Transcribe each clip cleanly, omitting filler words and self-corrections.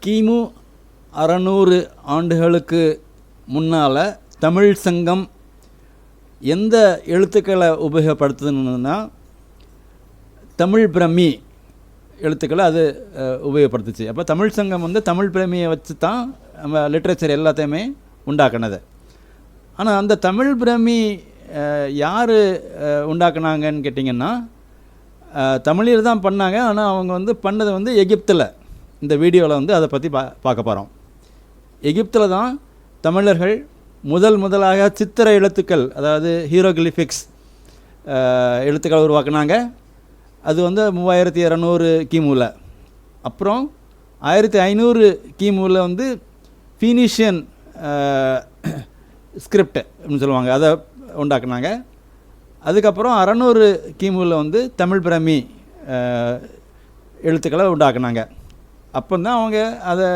கிமு 600 ஆண்டுகளுக்கு முன்னால் தமிழ் சங்கம் எந்த எழுத்துக்களை உபயோகப்படுத்துதுன்னா தமிழ் பிரமி எழுத்துக்களை அது உபயோகப்படுத்துச்சு. அப்போ தமிழ் சங்கம் வந்து தமிழ் பிரமியை வச்சு தான் நம்ம லிட்ரேச்சர் எல்லாத்தையுமே உண்டாக்குனது. ஆனால் அந்த தமிழ் பிரமி யார் உண்டாக்குனாங்கன்னு கேட்டிங்கன்னா தமிழில் தான் பண்ணாங்க. ஆனால் அவங்க வந்து பண்ணது வந்து எகிப்தில். இந்த வீடியோவில் வந்து அதை பற்றி பார்க்க போகிறோம். எகிப்தில் தான் தமிழர்கள் முதலாக சித்திர எழுத்துக்கள், அதாவது ஹீரோகிலிஃபிக்ஸ் எழுத்துக்களை உருவாக்குனாங்க. அது வந்து 3200 கிமுவில். அப்புறம் 1500 கிமுவில் வந்து ஃபீனிஷியன் ஸ்கிரிப்ட் அப்படின்னு சொல்லுவாங்க, அதை உண்டாக்குனாங்க. அதுக்கப்புறம் 600 கிமுவில் வந்து தமிழ் பிரமி எழுத்துக்களை உண்டாக்குனாங்க. அப்போ தான் அவங்க அதை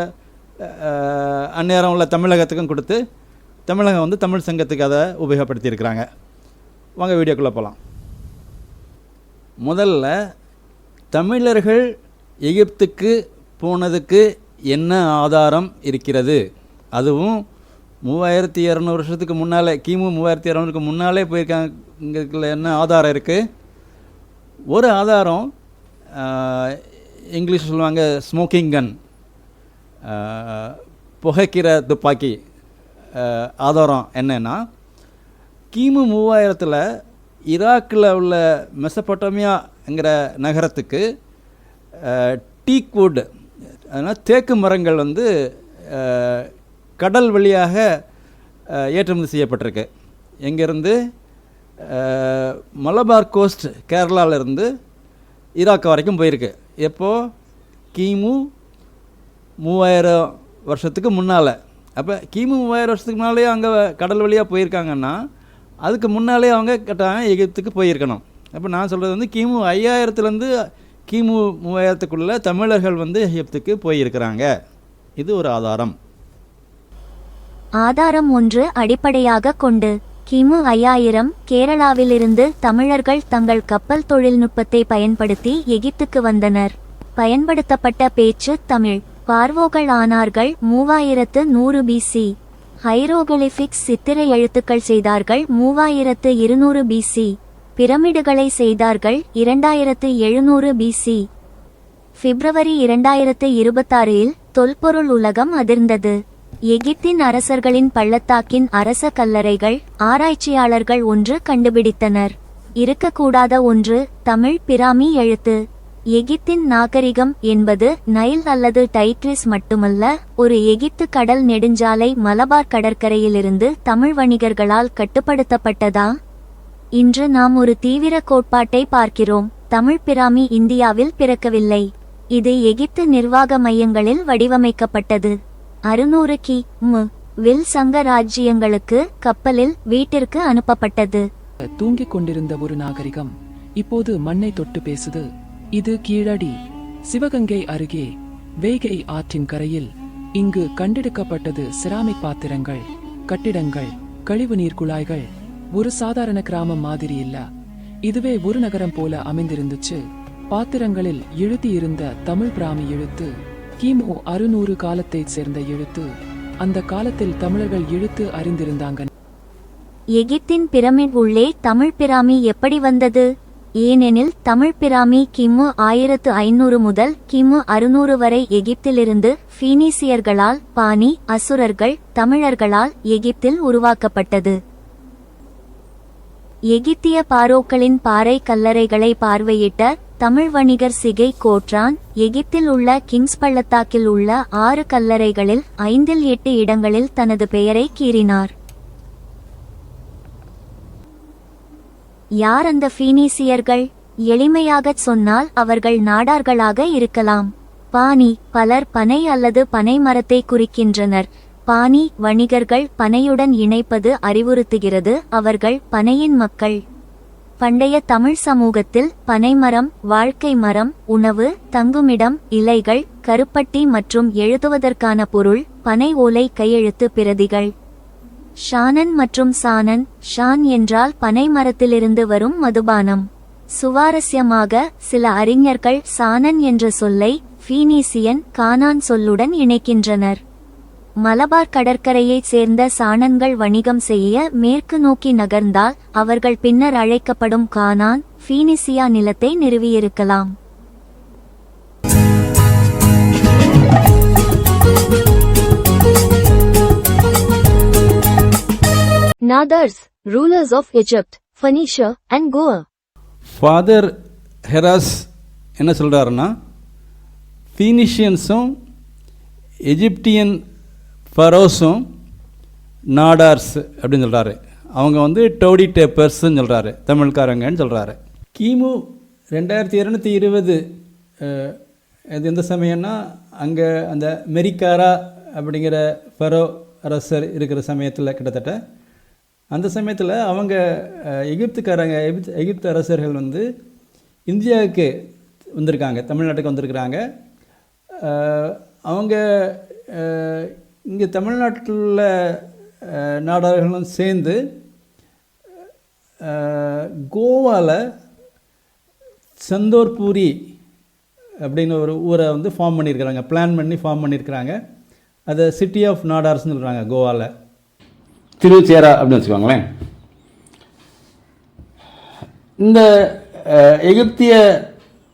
அந்நேரம் உள்ள தமிழகத்துக்கும் கொடுத்து தமிழகம் வந்து தமிழ் சங்கத்துக்கு அதை உபயோகப்படுத்தியிருக்கிறாங்க. வாங்க வீடியோக்குள்ளே போகலாம். முதல்ல தமிழர்கள் எகிப்துக்கு போனதுக்கு என்ன ஆதாரம் இருக்கிறது, அதுவும் 3200 வருஷத்துக்கு முன்னாலே, கிமு 3200க்கு முன்னாலே போயிருக்காங்க. என்ன ஆதாரம் இருக்குது? ஒரு ஆதாரம் இங்கிலீஷ் சொல்லுவாங்க ஸ்மோக்கிங் கன், புகைக்கிற துப்பாக்கி. ஆதாரம் என்னென்னா, கிமு 3000ல் ஈராக்கில் உள்ள மெசபொட்டோமியாங்கிற நகரத்துக்கு டீக்வுட், அதனால் தேக்கு மரங்கள் வந்து கடல் வழியாக ஏற்றுமதி செய்யப்பட்டிருக்கு. எங்கேருந்து? மலபார் கோஸ்ட் கேரளாவிலேருந்து ஈராக் வரைக்கும் போயிருக்கு. எப்போது? கிமு 3000 வருஷத்துக்கு முன்னால். அப்போ கிமு 3000 வருஷத்துக்கு முன்னாலே அங்கே கடல் வழியாக போயிருக்காங்கன்னா அதுக்கு முன்னாலே அவங்க கட்டாயம் எகிப்துக்கு போயிருக்கணும். அப்போ நான் சொல்கிறது வந்து கிமு 5000லேருந்து கிமு 3000க்குள்ளே தமிழர்கள் வந்து எகிப்துக்கு போயிருக்கிறாங்க. இது ஒரு ஆதாரம். ஆதாரம் 1 அடிப்படையாக கொண்டு கிமு 5000 கேரளாவிலிருந்து தமிழர்கள் தங்கள் கப்பல் தொழில்நுட்பத்தை பயன்படுத்தி எகிப்துக்கு வந்தனர். பயன்படுத்தப்பட்ட பேச்சு தமிழ். பார்வோகள் ஆனார்கள் 3100 பிசி. ஹைரோகிலிஃபிக்ஸ் சித்திர எழுத்துக்கள் செய்தார்கள் 3200 பிசி. பிரமிடுகளை செய்தார்கள் 2700 பிசி. பிப்ரவரி 2026இல் தொல்பொருள் உலகம் அதிர்ந்தது. எகிப்தின் அரசர்களின் பள்ளத்தாக்கின் அரச கல்லறைகள் ஆராய்ச்சியாளர்கள் ஒன்று கண்டுபிடித்தனர். இருக்கக்கூடாத ஒன்று தமிழ் பிராமி எழுத்து. எகிப்தின் நாகரிகம் என்பது நைல் அல்லது டைட்ரிஸ் மட்டுமல்ல, ஒரு எகிப்து கடல் நெடுஞ்சாலை மலபார் கடற்கரையிலிருந்து தமிழ் வணிகர்களால் கட்டுப்படுத்தப்பட்டதா? இன்று நாம் ஒரு தீவிர கோட்பாட்டை பார்க்கிறோம். தமிழ் பிராமி இந்தியாவில் பிறக்கவில்லை. இது எகிப்து நிர்வாக மையங்களில் வடிவமைக்கப்பட்டது. 600 கி.மு. வில் சங்க ராஜ்ஜியங்களுக்கு கப்பலில் வீட்டிற்கு அனுப்பப்பட்டது. தூங்கிக் கொண்டிருந்த ஒரு நாகரிகம் இப்போது மண்ணை தொட்டு பேசுது. இது கீழடி, சிவகங்கை அருகே வேகை ஆற்றின் கரையில். இங்கு கண்டெடுக்கப்பட்டது செராமிக் பாத்திரங்கள், கட்டிடங்கள், கழிவுநீர் குழாய்கள். ஒரு சாதாரண கிராமம் மாதிரி இல்ல, இதுவே ஒரு நகரம் போல அமைந்திருந்துச்சு. பாத்திரங்களில் எழுதியிருந்த தமிழ் பிராமி எழுத்து கிமு 600 காலத்தைச் சேர்ந்த எழுத்து. அந்த காலத்தில் தமிழர்கள் எழுத்து அறிந்திருந்தாங்க. எகிப்தின் பிரமிட் உள்ளே தமிழ் பிராமி எப்படி வந்தது? ஏனெனில் தமிழ் பிராமி கிமு 1500 முதல் கிமு 600 வரை எகிப்திலிருந்து பீனிசியர்களால், பாணி அசுரர்கள், தமிழர்களால் எகிப்தில் உருவாக்கப்பட்டது. எகிப்திய பாரோக்களின் பாறை கல்லறைகளை பார்வையிட்ட தமிழ் வணிகர் சிகை கோட்ரான் எகிப்தில் உள்ள கிங்ஸ் பள்ளத்தாக்கில் உள்ள 6 கல்லறைகளில் 5இல் 8 இடங்களில் தனது பெயரை கீறினார். யார் அந்த பீனிசியர்கள்? எளிமையாகச் சொன்னால் அவர்கள் நாடார்களாக இருக்கலாம். பாணி பலர் பனை அல்லது பனை மரத்தை குறிக்கின்றனர். பாணி வணிகர்கள் பனையுடன் இணைப்பது அறிவுறுத்துகிறது அவர்கள் பனையின் மக்கள். பண்டைய தமிழ் சமூகத்தில் பனைமரம் வாழ்க்கை மரம், உணவு, தங்குமிடம், இலைகள், கருப்பட்டி மற்றும் எழுதுவதற்கான பொருள், பனை ஓலை கையெழுத்து பிரதிகள். ஷானன் மற்றும் சானன். ஷான் என்றால் பனை மரத்திலிருந்து வரும் மதுபானம். சுவாரஸ்யமாக சில அறிஞர்கள் சானன் என்ற சொல்லை பீனிசியன், கானான் சொல்லுடன் இணைக்கின்றனர். மலபார் கடற்கரையைச் சேர்ந்த சாணன்கள் வணிகம் செய்ய மேற்கு நோக்கி நகர்ந்தால் அவர்கள் பின்னர் அழைக்கப்படும் கானான், பீனிசியா நிலத்தை நிறுவியிருக்கலாம். Nadars, rulers of Egypt, Phoenicia and Goa. Father Heras என்ன சொல்கிறாருன்னா, ஃபீனிஷியன்ஸும் எஜிப்டியன் ஃபரோஸும் நாடார்ஸ் அப்படின்னு சொல்கிறாரு. அவங்க வந்து டோடி டேப்பர்ஸ்ன்னு சொல்கிறாரு, தமிழ்காரங்கன்னு சொல்கிறாரு. கிமு 2220 இது எந்த சமயம்னா, அங்கே அந்த மெரிக்காரா அப்படிங்கிற ஃபரோ அரசர் இருக்கிற சமயத்தில், கிட்டத்தட்ட அந்த சமயத்தில் அவங்க எகிப்து அரசர்கள் வந்து இந்தியாவுக்கு வந்திருக்காங்க, தமிழ்நாட்டுக்கு வந்திருக்கிறாங்க. அவங்க இங்கே தமிழ்நாட்டில் உள்ள நாடார்களும் சேர்ந்து கோவாவில் சந்தோர்பூரி அப்படின்னு ஒரு ஊரை வந்து ஃபார்ம் பண்ணியிருக்கிறாங்க, பிளான் பண்ணி ஃபார்ம் பண்ணியிருக்கிறாங்க. அதை சிட்டி ஆஃப் நாடார்ஸ்னு சொல்கிறாங்க கோவாவில். திருச்சேரா அப்படின்னு வச்சுக்கோங்களேன். இந்த எகிப்திய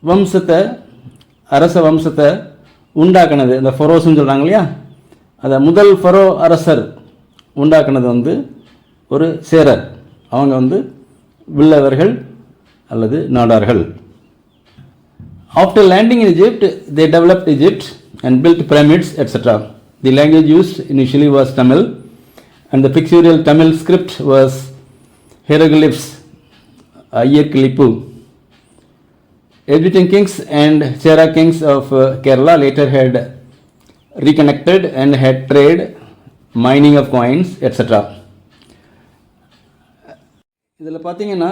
வம்சத்தை, அரச வம்சத்தை உண்டாக்குனது இந்த ஃபரோஸ்ன்னு சொல்கிறாங்க இல்லையா, அதை முதல் ஃபரோ அரசர் உண்டாக்குனது வந்து ஒரு சேரர். அவங்க வந்து வில்லவர்கள் அல்லது நாடார்கள். After landing in Egypt, they developed Egypt and built pyramids, etc. The language used initially was Tamil, and the pictorial Tamil script was hieroglyphs, Ayyakilipu. Egyptian kings and Chera kings of Kerala later had reconnected and had trade, mining of coins, etc. இதில் பார்த்தீங்கன்னா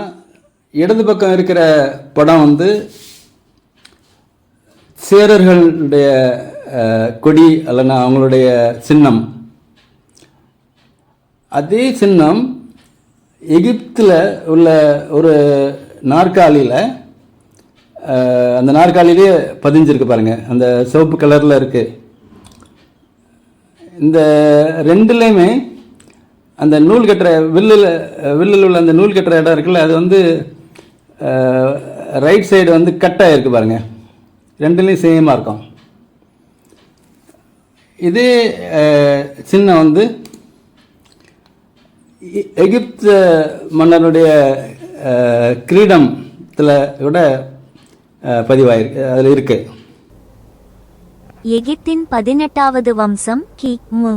இடது பக்கம் இருக்கிற படம் வந்து சேரர்களுடைய கொடி அல்லனா அவங்களுடைய சின்னம். அதே சின்னம் எகிப்தில் உள்ள ஒரு நாற்காலியில், அந்த நாற்காலியிலே பதிஞ்சிருக்கு பாருங்கள், அந்த சிவப்பு கலரில் இருக்குது. இந்த ரெண்டுலேயுமே அந்த நூல் கட்டுற வில்லில் உள்ள அந்த நூல் கட்டுற இடம் இருக்குல்ல, அது வந்து ரைட் சைடு வந்து கட்டாக இருக்குது பாருங்கள். ரெண்டுலேயும் சேமாக இருக்கும். இதே சின்னம் வந்து எகிப்து மன்னருடைய கிரீடத்தில் விட பதிவாயிருக்கு, அதில் இருக்கு. எகிப்தின் 18வது வம்சம் கி.மு.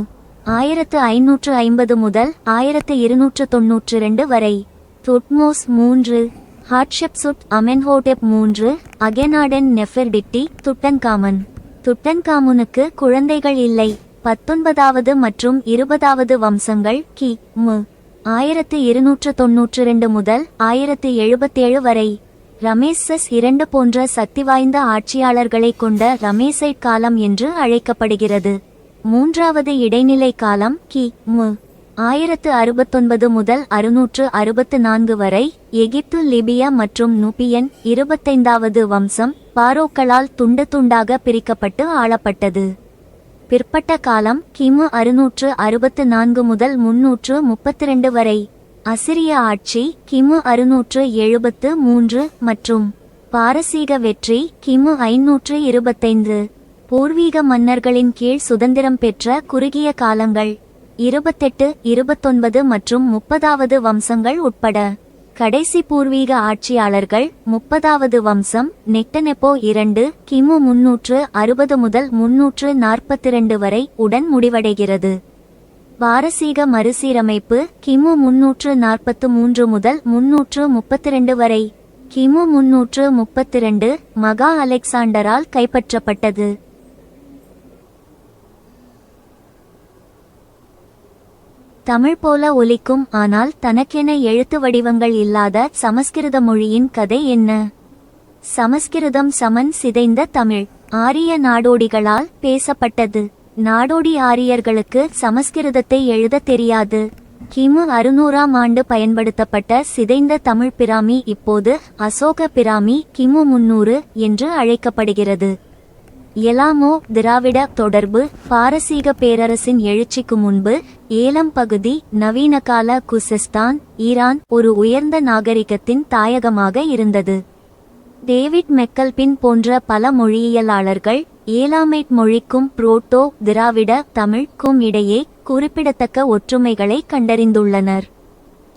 1550 முதல் 1292 வரை. Thutmose 3, ஹாட்ஷெப்சுட், Amenhotep 3, அகெனாடன், நெஃபெர்டிட்டி, Tutankhamun. துட்டன்காமுனுக்கு குழந்தைகள் இல்லை. 19வது மற்றும் 20வது வம்சங்கள் கி.மு. 1292 முதல் 1077 வரை. ரமேசஸ் 2 போன்ற சக்தி வாய்ந்த ஆட்சியாளர்களை கொண்ட ரமேசைட் காலம் என்று அழைக்கப்படுகிறது. 3வது இடைநிலை காலம் கி.மு. 1069 முதல் 664 வரை. எகிப்து, லிபியா மற்றும் நூபியன். 25வது வம்சம் பாரோக்களால் துண்டு துண்டாக பிரிக்கப்பட்டு ஆளப்பட்டது. பிற்பட்ட காலம் கிமு 664 முதல் 332 வரை. அசிரிய ஆட்சி கிமு 673 மற்றும் பாரசீக வெற்றி கிமு 525. பூர்வீக மன்னர்களின் கீழ் சுதந்திரம் பெற்ற குறுகிய காலங்கள் 28, 29 மற்றும் 30வது வம்சங்கள் உட்பட. கடைசி பூர்வீக ஆட்சியாளர்கள் 30வது வம்சம் நெக்டனெப்போ 2 கிமு 360 முதல் 342 வரை உடன் முடிவடைகிறது. பாரசீக மறுசீரமைப்பு கிமு 343 முதல் 332 வரை. கிமு 332 மகா அலெக்சாண்டரால் கைப்பற்றப்பட்டது. தமிழ் போல ஒலிக்கும் ஆனால் தனக்கென எழுத்து வடிவங்கள் இல்லாத சமஸ்கிருத மொழியின் கதை என்ன? சமஸ்கிருதம் சமன் சிதைந்த தமிழ். ஆரிய நாடோடிகளால் பேசப்பட்டது. நாடோடி ஆரியர்களுக்கு சமஸ்கிருதத்தை எழுத தெரியாது. கிமு 600ஆம் ஆண்டு பயன்படுத்தப்பட்ட சிதைந்த தமிழ் பிராமி இப்போது அசோக பிராமி கிமு 300 என்று அழைக்கப்படுகிறது. எலாமோ திராவிட தொடர்பு பாரசீக பேரரசின் எழுச்சிக்கு முன்பு ஏலம் பகுதி நவீனகால குசிஸ்தான் ஈரான் ஒரு உயர்ந்த நாகரிகத்தின் தாயகமாக இருந்தது. டேவிட் மெக்கல்பின் போன்ற பல மொழியியலாளர்கள் ஏலாமைட் மொழிக்கும் புரோட்டோ திராவிட தமிழ்க்கும் இடையே குறிப்பிடத்தக்க ஒற்றுமைகளை கண்டறிந்துள்ளனர்.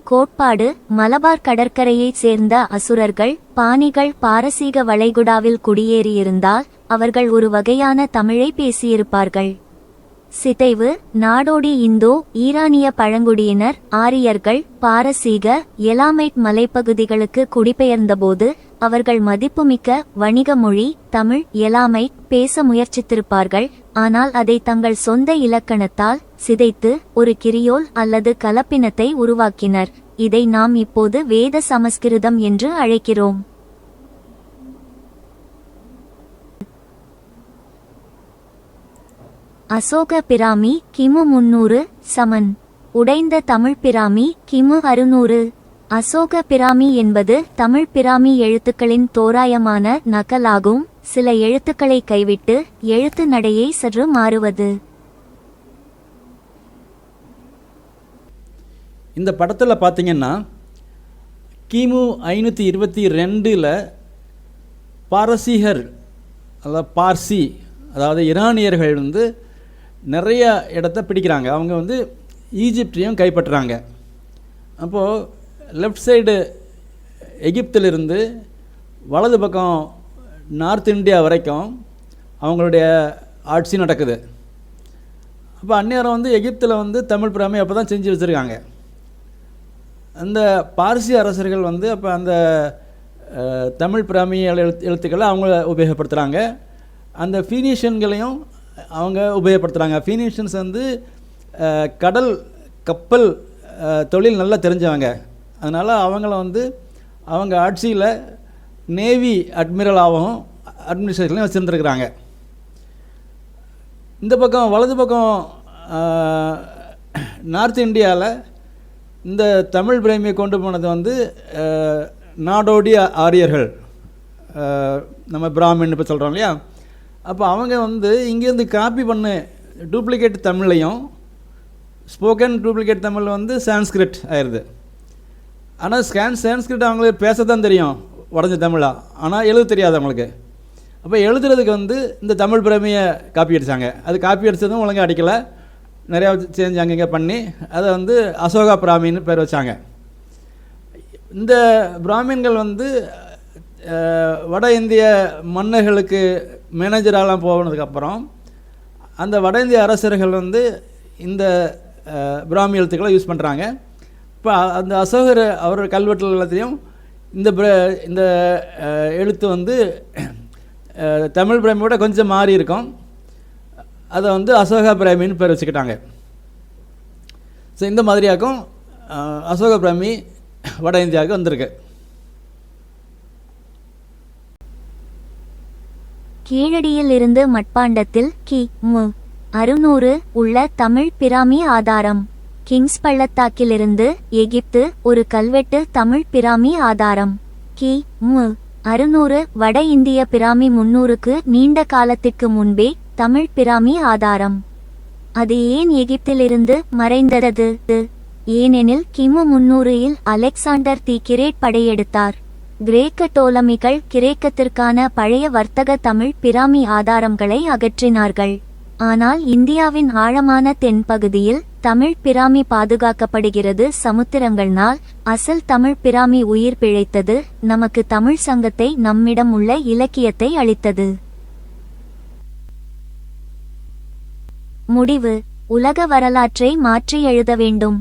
கோட்பாடு மலபார் கடற்கரையைச் சேர்ந்த அசுரர்கள் பாணிகள் பாரசீக வளைகுடாவில் குடியேறியிருந்தால் அவர்கள் ஒரு வகையான தமிழை பேசியிருப்பார்கள். சிதைவு நாடோடி இந்தோ ஈரானிய பழங்குடியினர் ஆரியர்கள் பாரசீக எலாமைட் மலைப்பகுதிகளுக்கு குடிபெயர்ந்தபோது அவர்கள் மதிப்புமிக்க வணிக மொழி தமிழ் எலாமைட் பேச முயற்சித்திருப்பார்கள். ஆனால் அதை தங்கள் சொந்த இலக்கணத்தால் சிதைத்து ஒரு கிரியோல் அல்லது கலப்பினத்தை உருவாக்கினர். இதை நாம் இப்போது வேத சமஸ்கிருதம் என்று அழைக்கிறோம். அசோக பிராமி கிமு 300 சமன். உடைந்த தமிழ் பிராமி கிமு 600. அசோக பிராமி என்பது தமிழ் பிராமி எழுத்துக்களின் தோராயமான நகலாகும். சில எழுத்துக்களை கைவிட்டு எழுத்து நடையை சற்று மாறுவது. இந்த படத்தில் பார்த்தீங்கன்னா கிமு 522 பாரசீகர் அதாவது பார்சி அதாவது ஈரானியர்கள் வந்து நிறைய இடத்த பிடிக்கிறாங்க. அவங்க வந்து ஈஜிப்டையும் கைப்பற்றுறாங்க. அப்போது லெஃப்ட் சைடு எகிப்திலிருந்து வலது பக்கம் நார்த் இந்தியா வரைக்கும் அவங்களுடைய ஆட்சி நடக்குது. அப்போ அந்நேரம் வந்து எகிப்தில் வந்து தமிழ் பிராமி அப்போ தான் செஞ்சு வச்சுருக்காங்க. அந்த பார்சி அரசர்கள் வந்து அப்போ அந்த தமிழ் பிராமி எழுத்துக்களை அவங்க உபயோகப்படுத்துகிறாங்க. அந்த ஃபீனிஷியன்களையும் அவங்க உபயோகப்படுத்துகிறாங்க. ஃபீனிஷியன்ஸ் வந்து கடல் கப்பல் தொழில் நல்லா தெரிஞ்சவங்க. அதனால் அவங்கள வந்து அவங்க ஆட்சியில் நேவி அட்மிரலாகவும் அட்மினிஸ்ட்ரேஷன்லையும் வச்சுருந்துருக்குறாங்க. இந்த பக்கம் வலது பக்கம் நார்த் இந்தியாவில் இந்த தமிழ் பிராமியை கொண்டு போனது வந்து நாடோடி ஆரியர்கள், நம்ம பிராமின் இப்போ சொல்கிறோம் இல்லையா. அப்போ அவங்க வந்து இங்கேருந்து காப்பி பண்ண டூப்ளிகேட் தமிழையும் ஸ்போக்கன் டூப்ளிகேட் தமிழ் வந்து சான்ஸ்கிரிட் ஆயிடுது. ஆனால் சான்ஸ்கிரிட் அவங்களுக்கு பேச தான் தெரியும் உடஞ்ச தமிழா, ஆனால் எழுத தெரியாது அவங்களுக்கு. அப்போ எழுதுறதுக்கு வந்து இந்த தமிழ் பிராமியை காப்பி அடித்தாங்க. அது காப்பி அடித்ததும் ஒழுங்காக அடிக்கலை, நிறையா சேஞ்ச் அங்கங்கே பண்ணி அதை வந்து அசோகா பிராமின்னு பேர் வச்சாங்க. இந்த பிராமின்கள் வந்து வட இந்திய மன்னர்களுக்கு மேனேஜராலாம் போனதுக்கப்புறம் அந்த வட இந்திய அரசர்கள் வந்து இந்த பிராமி எழுத்துக்களை யூஸ் பண்ணுறாங்க. இப்போ அந்த அசோகர் அவர் கல்வெட்டுகள் எல்லாத்தையும் இந்த எழுத்து வந்து தமிழ் பிராமியோட கொஞ்சம் மாறி இருக்கும். அதை வந்து அசோகா பிராமின்னு பேர் வச்சுக்கிட்டாங்க. ஸோ இந்த மாதிரியாக்கும் அசோக பிராமி வட இந்தியாவுக்கு வந்திருக்கு. கீழடியில் இருந்து மட்பாண்டத்தில் கி.மு. 600 உள்ள தமிழ் பிராமி ஆதாரம். கிங்ஸ் பள்ளத்தாக்கிலிருந்து எகிப்து ஒரு கல்வெட்டு தமிழ் பிராமி ஆதாரம். கி.மு. 600 வட இந்திய பிராமி 300க்கு நீண்ட காலத்திற்கு முன்பே தமிழ் பிராமி ஆதாரம். அது ஏன் எகிப்திலிருந்து மறைந்தது? ஏனெனில் கிமு 300 அலெக்சாண்டர் தி கிரேட் படையெடுத்தார். கிரேக்க டோலமிகள் கிரேக்கத்திற்கான பழைய வர்த்தக தமிழ் பிராமி ஆதாரங்களை அகற்றினார்கள். ஆனால் இந்தியாவின் ஆழமான தென்பகுதியில் தமிழ் பிராமி பாதுகாக்கப்படுகிறது. சமுத்திரங்கள்னால் அசல் தமிழ் பிராமி உயிர் பிழைத்தது. நமக்கு தமிழ் சங்கத்தை, நம்மிடம் உள்ள இலக்கியத்தை அளித்தது. முடிவு: உலக வரலாற்றை மாற்றி எழுத வேண்டும்.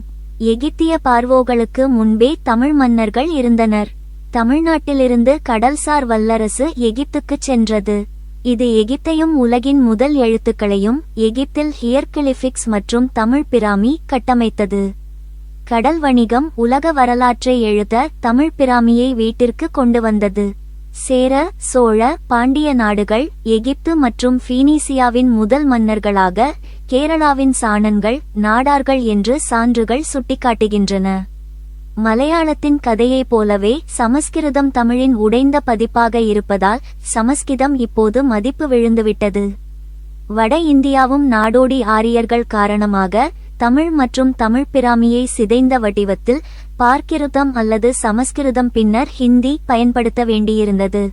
எகிப்திய பார்வோகளுக்கு முன்பே தமிழ் மன்னர்கள் இருந்தனர். தமிழ்நாட்டிலிருந்து கடல்சார் வல்லரசு எகிப்துக்குச் சென்றது. இது எகிப்தையும் உலகின் முதல் எழுத்துக்களையும் எகிப்தில் ஹியர்கிலிஃபிக்ஸ் மற்றும் தமிழ் பிராமி கட்டமைத்தது. கடல் வணிகம் உலக வரலாற்றை எழுத தமிழ் பிராமியை வீட்டிற்கு கொண்டு வந்தது. சேர, சோழ, பாண்டிய நாடுகள் எகிப்து மற்றும் பீனிசியாவின் முதல் மன்னர்களாக கேரளாவின் சாணன்கள் நாடார்கள் என்று சான்றுகள் சுட்டிக்காட்டுகின்றன. மலையாளத்தின் கதையைப் போலவே சமஸ்கிருதம் தமிழின் உடைந்த பதிப்பாக இருப்பதால் சமஸ்கிருதம் இப்போது மதிப்பு விழுந்துவிட்டது. வட இந்தியாவும் நாடோடி ஆரியர்கள் காரணமாக தமிழ் மற்றும் தமிழ் பிராமியை சிதைந்த வடிவத்தில் பார்க்கிருதம் அல்லது சமஸ்கிருதம் பின்னர் ஹிந்தி பயன்படுத்த வேண்டியிருந்தது.